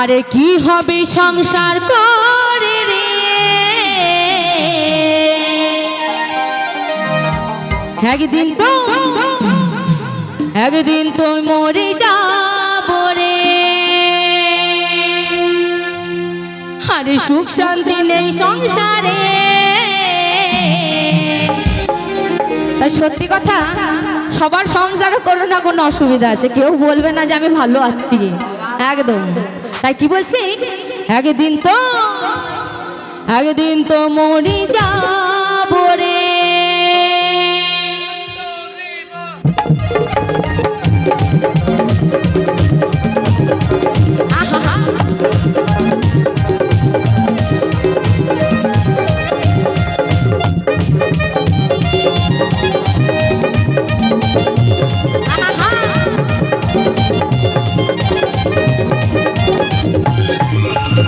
আরে কি হবে সংসার করে রে, একদিন তো মরে যাব রে। আরে সুখ শান্তি নেই সংসারে। তাই সত্যি কথা, সবার সংসারে কোনো না কোনো অসুবিধা আছে, কেউ বলবে না যে আমি ভালো আছি, একদম। তাই কি বলছি, একদিন তো মরে যাব রে।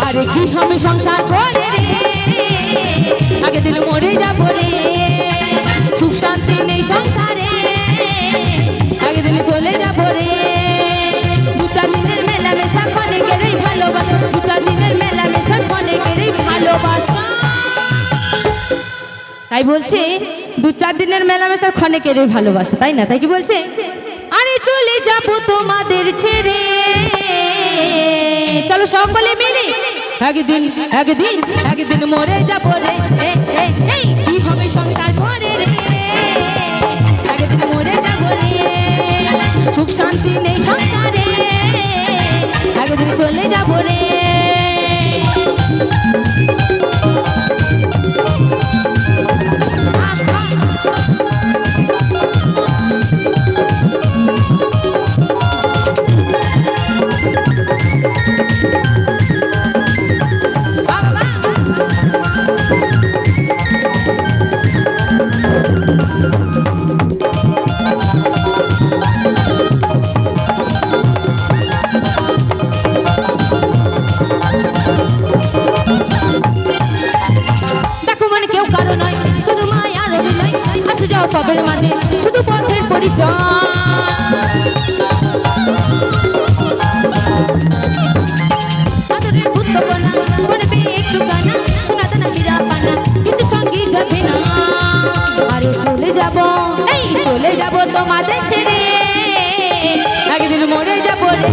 আরে কি হবে সংসার করে রে, আগে দিন মরে যাব রে। সুখ শান্তি নেই সংসারে, আগে দিন চলে যাব রে। দু চার দিনের মেলামেশা ক্ষণিকেরই ভালোবাসা, দু চার দিনের মেলামেশা ক্ষণিকেরই ভালোবাসা। তাই বলছে দু চার দিনের মেলামেশা ক্ষণিকেরই ভালোবাসা, তাই না? তাই কি বলছে, আরে চলে যাব তোমাদের ছেড়ে। চলো সকলে মিলে একদিন মরে যাব রে। কি হবে সংসার করে রে, একদিন মরে যাব রে। সুখ শান্তি নেই সংসারে, একদিন চলে যাব রে। পাবের মাঝে শুধু পথের পরিচয়। আদরের পুত্র কন্যা করবে একটু কানা, শোনা দানা হীরা পানা, কিছু সঙ্গী যাবে না। আরে চলে যাব তোমাদের ছেড়ে, একদিন মরে যাব রে।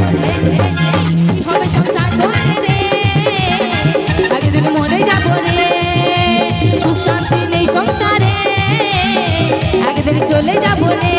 কি হবে সংসার করে রে, একদিন মরে যাব রে। সুখ শান্তি নেই সংসারে, একদিন চলে যাব রে।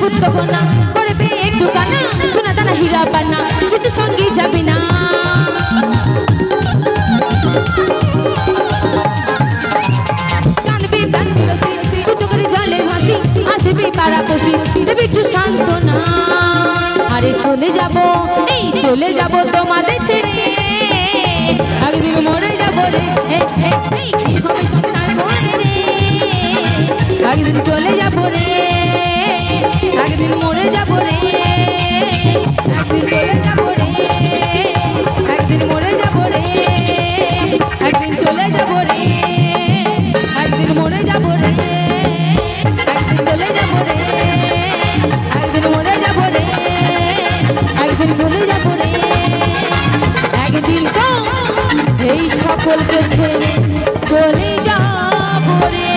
পুত্রকন্যা করবে একটু কানা, সোনা দানা হীরা পানা, কিছু সঙ্গী যাবে না। কানবে পুজো করে জলে ভাসি, আসবে পাড়াপড়শি দেবে একটু সান্ত্বনা। আরে চলে যাব তোমাদের ছেড়ে, একদিন মরে যাব রে। কি হবে সংসার করে রে, একদিন চলে যাব রে। একদিন মরে যাব রে, একদিন চলে যাব রে। একদিন মরে যাব রে, একদিন চলে যাব রে। একদিন মরে যাব রে, একদিন চলে যাব রে। একদিন মরে যাব রে, একদিন চলে যাব রে। একদিন তো এই সকলকে ছেড়ে চলে যাব রে।